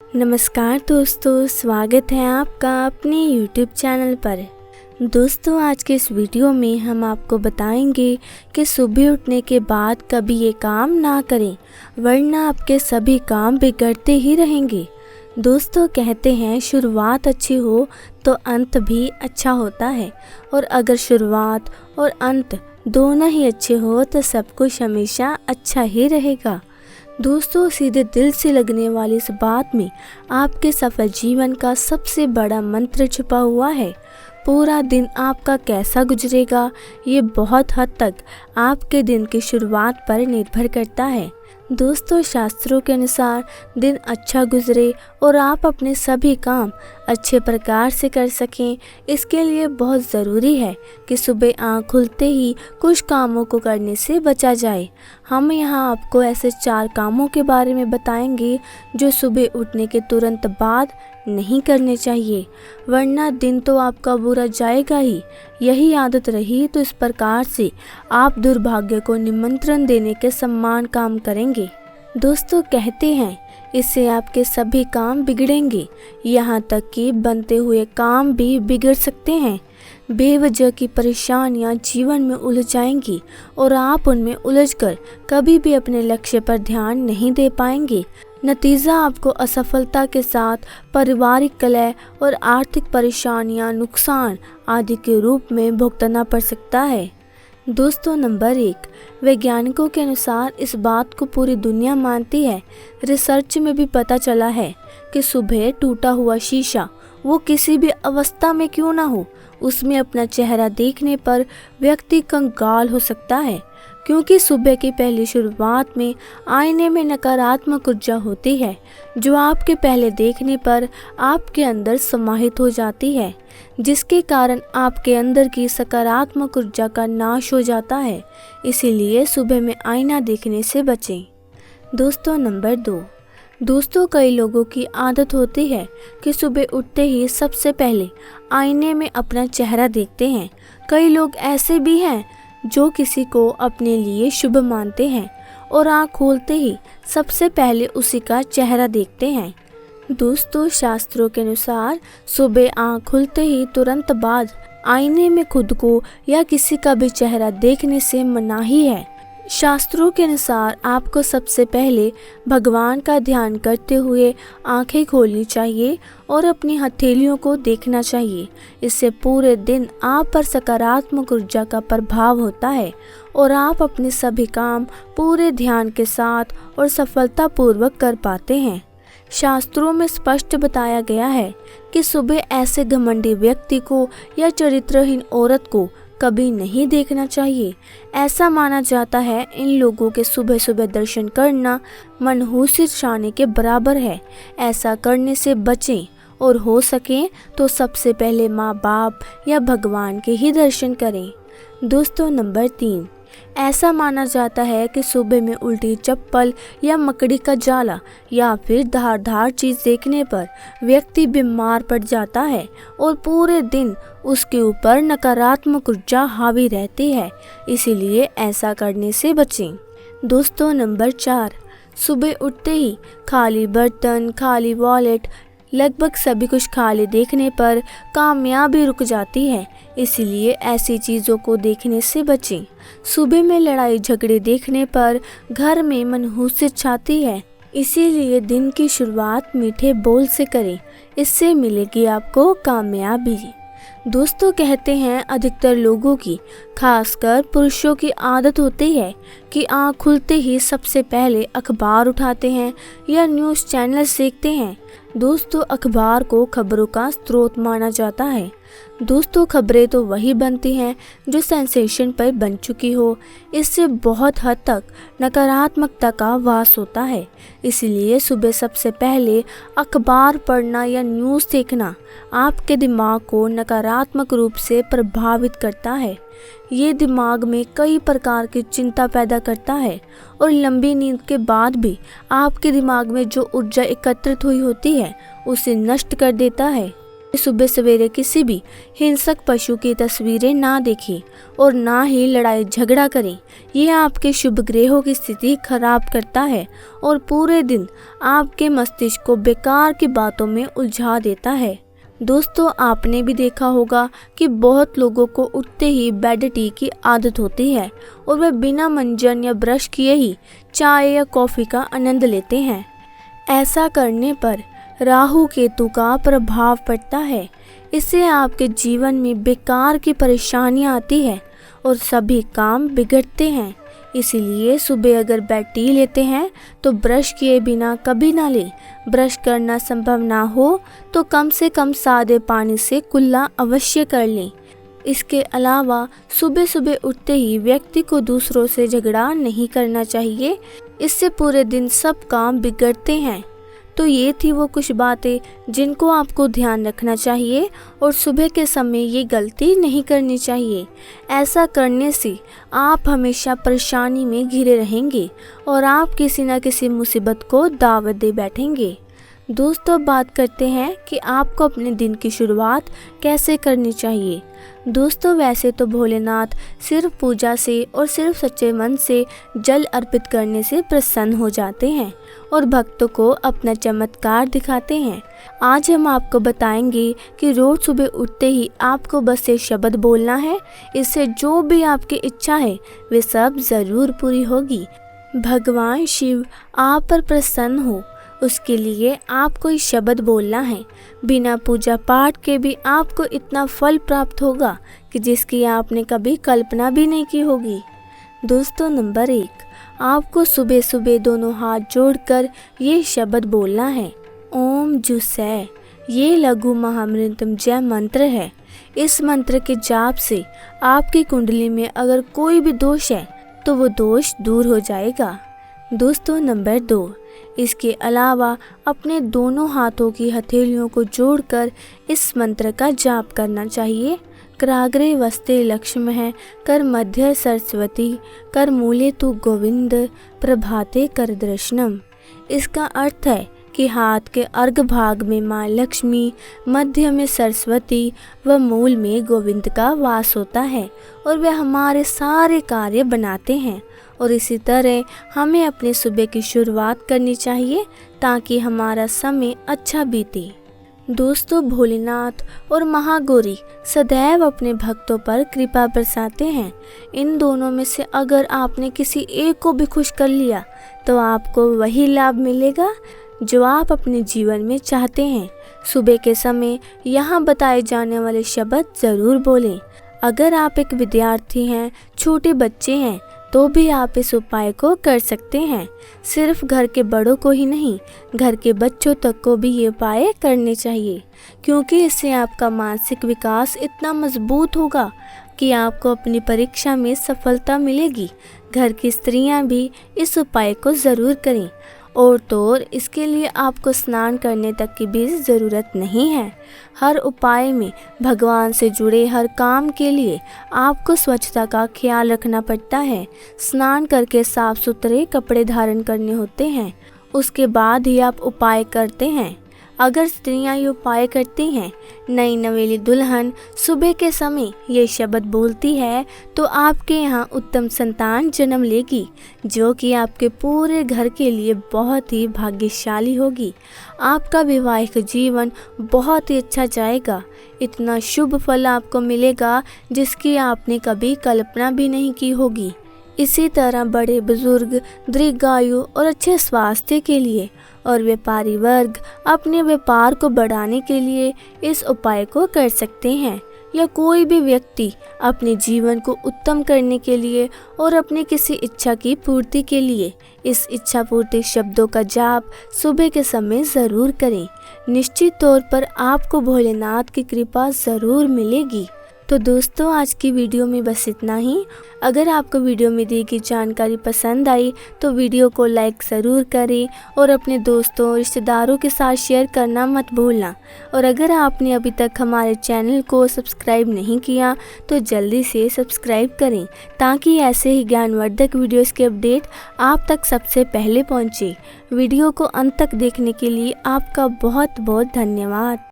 नमस्कार दोस्तों, स्वागत है आपका अपने YouTube चैनल पर। दोस्तों, आज के इस वीडियो में हम आपको बताएंगे कि सुबह उठने के बाद कभी ये काम ना करें, वरना आपके सभी काम बिगड़ते ही रहेंगे। दोस्तों, कहते हैं शुरुआत अच्छी हो तो अंत भी अच्छा होता है, और अगर शुरुआत और अंत दोनों ही अच्छे हो तो सब कुछ हमेशा अच्छा ही रहेगा। दोस्तों, सीधे दिल से लगने वाली इस बात में आपके सफल जीवन का सबसे बड़ा मंत्र छुपा हुआ है। पूरा दिन आपका कैसा गुजरेगा, ये बहुत हद तक आपके दिन की शुरुआत पर निर्भर करता है। दोस्तों, शास्त्रों के अनुसार दिन अच्छा गुजरे और आप अपने सभी काम अच्छे प्रकार से कर सकें, इसके लिए बहुत ज़रूरी है कि सुबह आँख खुलते ही कुछ कामों को करने से बचा जाए। हम यहाँ आपको ऐसे 4 कामों के बारे में बताएंगे जो सुबह उठने के तुरंत बाद नहीं करने चाहिए, वरना दिन तो आपका बुरा जाएगा ही। यही आदत रही तो इस प्रकार से आप दुर्भाग्य को निमंत्रण देने के समान काम करेंगे। दोस्तों, कहते हैं इससे आपके सभी काम बिगड़ेंगे, यहाँ तक कि बनते हुए काम भी बिगड़ सकते हैं। बेवजह की परेशानियाँ जीवन में उलझ जाएंगी और आप उनमें उलझकर कभी भी अपने लक्ष्य पर ध्यान नहीं दे पाएंगे। नतीजा आपको असफलता के साथ पारिवारिक कलह और आर्थिक परेशानियां, नुकसान आदि के रूप में भुगतना पड़ सकता है। दोस्तों, नंबर 1, वैज्ञानिकों के अनुसार इस बात को पूरी दुनिया मानती है। रिसर्च में भी पता चला है कि सुबह टूटा हुआ शीशा, वो किसी भी अवस्था में क्यों ना हो, उसमें अपना चेहरा देखने पर व्यक्ति कंगाल हो सकता है, क्योंकि सुबह की पहली शुरुआत में आईने में नकारात्मक ऊर्जा होती है, जो आपके पहले देखने पर आपके अंदर समाहित हो जाती है, जिसके कारण आपके अंदर की सकारात्मक ऊर्जा का नाश हो जाता है। इसीलिए सुबह में आईना देखने से बचें। दोस्तों, नंबर 2, दोस्तों, कई लोगों की आदत होती है कि सुबह उठते ही सबसे पहले आईने में अपना चेहरा देखते हैं। कई लोग ऐसे भी हैं जो किसी को अपने लिए शुभ मानते हैं और आँख खोलते ही सबसे पहले उसी का चेहरा देखते हैं। दोस्तों, शास्त्रों के अनुसार सुबह आँख खुलते ही तुरंत बाद आईने में खुद को या किसी का भी चेहरा देखने से मनाही है। शास्त्रों के अनुसार आपको सबसे पहले भगवान का ध्यान करते हुए आंखें खोलनी चाहिए और अपनी हथेलियों को देखना चाहिए। इससे पूरे दिन आप पर सकारात्मक ऊर्जा का प्रभाव होता है और आप अपने सभी काम पूरे ध्यान के साथ और सफलतापूर्वक कर पाते हैं। शास्त्रों में स्पष्ट बताया गया है कि सुबह ऐसे घमंडी व्यक्ति को या चरित्रहीन औरत को कभी नहीं देखना चाहिए। ऐसा माना जाता है इन लोगों के सुबह सुबह दर्शन करना मनहूसियत शाने के बराबर है। ऐसा करने से बचें और हो सके तो सबसे पहले माँ बाप या भगवान के ही दर्शन करें। दोस्तों, नंबर 3, ऐसा माना जाता है कि सुबह में उल्टी चप्पल या मकड़ी का जाला या फिर धारदार चीज़ देखने पर व्यक्ति बीमार पड़ जाता है और पूरे दिन उसके ऊपर नकारात्मक ऊर्जा हावी रहती है। इसीलिए ऐसा करने से बचें। दोस्तों, नंबर 4, सुबह उठते ही खाली बर्तन, खाली वॉलेट, लगभग सभी कुछ खाली देखने पर कामयाबी रुक जाती है। इसीलिए ऐसी चीज़ों को देखने से बचें। सुबह में लड़ाई झगड़े देखने पर घर में मनहूसियत छाती है। इसीलिए दिन की शुरुआत मीठे बोल से करें, इससे मिलेगी आपको कामयाबी। दोस्तों, कहते हैं अधिकतर लोगों की, खासकर पुरुषों की आदत होती है कि आँख खुलते ही सबसे पहले अखबार उठाते हैं या न्यूज़ चैनल देखते हैं। दोस्तों, अखबार को खबरों का स्रोत माना जाता है। दोस्तों, खबरें तो वही बनती हैं जो सेंसेशन पर बन चुकी हो। इससे बहुत हद तक नकारात्मकता का वास होता है। इसलिए सुबह सबसे पहले अखबार पढ़ना या न्यूज़ देखना आपके दिमाग को नकारात्मक रूप से प्रभावित करता है। ये दिमाग में कई प्रकार की चिंता पैदा करता है और लंबी नींद के बाद भी आपके दिमाग में जो ऊर्जा एकत्रित हुई होती है उसे नष्ट कर देता है। सुबह सवेरे किसी भी हिंसक पशु की तस्वीरें ना देखें और ना ही लड़ाई झगड़ा करें। ये आपके शुभ ग्रहों की स्थिति खराब करता है और पूरे दिन आपके मस्तिष्क को बेकार की बातों में उलझा देता है। दोस्तों, आपने भी देखा होगा कि बहुत लोगों को उठते ही बेड टी की आदत होती है और वे बिना मंजन या ब्रश किए ही चाय या कॉफ़ी का आनंद लेते हैं। ऐसा करने पर राहु केतु का प्रभाव पड़ता है। इससे आपके जीवन में बेकार की परेशानियां आती है और सभी काम बिगड़ते हैं। इसीलिए सुबह अगर बेड टी लेते हैं तो ब्रश किए बिना कभी ना लें। ब्रश करना संभव ना हो तो कम से कम सादे पानी से कुल्ला अवश्य कर लें। इसके अलावा सुबह सुबह उठते ही व्यक्ति को दूसरों से झगड़ा नहीं करना चाहिए। इससे पूरे दिन सब काम बिगड़ते हैं। तो ये थी वो कुछ बातें जिनको आपको ध्यान रखना चाहिए और सुबह के समय ये गलती नहीं करनी चाहिए। ऐसा करने से आप हमेशा परेशानी में घिरे रहेंगे और आप किसी न किसी मुसीबत को दावत दे बैठेंगे। दोस्तों, बात करते हैं कि आपको अपने दिन की शुरुआत कैसे करनी चाहिए। दोस्तों, वैसे तो भोलेनाथ सिर्फ पूजा से और सिर्फ सच्चे मन से जल अर्पित करने से प्रसन्न हो जाते हैं और भक्तों को अपना चमत्कार दिखाते हैं। आज हम आपको बताएंगे कि रोज सुबह उठते ही आपको बस एक शब्द बोलना है। इससे जो भी आपकी इच्छा है वे सब जरूर पूरी होगी। भगवान शिव आप पर प्रसन्न हो उसके लिए आपको ये शब्द बोलना है। बिना पूजा पाठ के भी आपको इतना फल प्राप्त होगा कि जिसकी आपने कभी कल्पना भी नहीं की होगी। दोस्तों, नंबर 1, आपको सुबह सुबह दोनों हाथ जोड़कर ये शब्द बोलना है, ओम जुसै। ये लघु महामृत्युंजय मंत्र है। इस मंत्र के जाप से आपकी कुंडली में अगर कोई भी दोष है तो वो दोष दूर हो जाएगा। दोस्तों, नंबर 2, इसके अलावा अपने दोनों हाथों की हथेलियों को जोड़कर इस मंत्र का जाप करना चाहिए। कराग्रे वस्ते लक्ष्मः कर मध्य सरस्वती कर मूले तु गोविंद प्रभाते कर दर्शनम। इसका अर्थ है कि हाथ के अर्घ भाग में माँ लक्ष्मी, मध्य में सरस्वती व मूल में गोविंद का वास होता है और वे हमारे सारे कार्य बनाते हैं। और इसी तरह हमें अपने सुबह की शुरुआत करनी चाहिए ताकि हमारा समय अच्छा बीते। दोस्तों, भोलेनाथ और महागौरी सदैव अपने भक्तों पर कृपा बरसाते हैं। इन दोनों में से अगर आपने किसी एक को भी खुश कर लिया तो आपको वही लाभ मिलेगा जो आप अपने जीवन में चाहते हैं। सुबह के समय यहाँ बताए जाने वाले शब्द ज़रूर बोलें। अगर आप एक विद्यार्थी हैं, छोटे बच्चे हैं, तो भी आप इस उपाय को कर सकते हैं। सिर्फ घर के बड़ों को ही नहीं, घर के बच्चों तक को भी ये उपाय करने चाहिए, क्योंकि इससे आपका मानसिक विकास इतना मजबूत होगा कि आपको अपनी परीक्षा में सफलता मिलेगी। घर की स्त्रियां भी इस उपाय को ज़रूर करें। और तो और इसके लिए आपको स्नान करने तक की भी ज़रूरत नहीं है। हर उपाय में भगवान से जुड़े हर काम के लिए आपको स्वच्छता का ख्याल रखना पड़ता है। स्नान करके साफ सुथरे कपड़े धारण करने होते हैं, उसके बाद ही आप उपाय करते हैं। अगर स्त्रियां ये उपाय करती हैं, नई नवेली दुल्हन सुबह के समय ये शब्द बोलती है तो आपके यहाँ उत्तम संतान जन्म लेगी, जो कि आपके पूरे घर के लिए बहुत ही भाग्यशाली होगी। आपका वैवाहिक जीवन बहुत ही अच्छा जाएगा। इतना शुभ फल आपको मिलेगा जिसकी आपने कभी कल्पना भी नहीं की होगी। इसी तरह बड़े बुजुर्ग दीर्घायु और अच्छे स्वास्थ्य के लिए और व्यापारी वर्ग अपने व्यापार को बढ़ाने के लिए इस उपाय को कर सकते हैं, या कोई भी व्यक्ति अपने जीवन को उत्तम करने के लिए और अपनी किसी इच्छा की पूर्ति के लिए इस इच्छा पूर्ति शब्दों का जाप सुबह के समय ज़रूर करें। निश्चित तौर पर आपको भोलेनाथ की कृपा ज़रूर मिलेगी। तो दोस्तों, आज की वीडियो में बस इतना ही। अगर आपको वीडियो में दी गई जानकारी पसंद आई तो वीडियो को लाइक ज़रूर करें और अपने दोस्तों रिश्तेदारों के साथ शेयर करना मत भूलना। और अगर आपने अभी तक हमारे चैनल को सब्सक्राइब नहीं किया तो जल्दी से सब्सक्राइब करें, ताकि ऐसे ही ज्ञानवर्धक वीडियोज़ के अपडेट आप तक सबसे पहले पहुँचे। वीडियो को अंत तक देखने के लिए आपका बहुत बहुत धन्यवाद।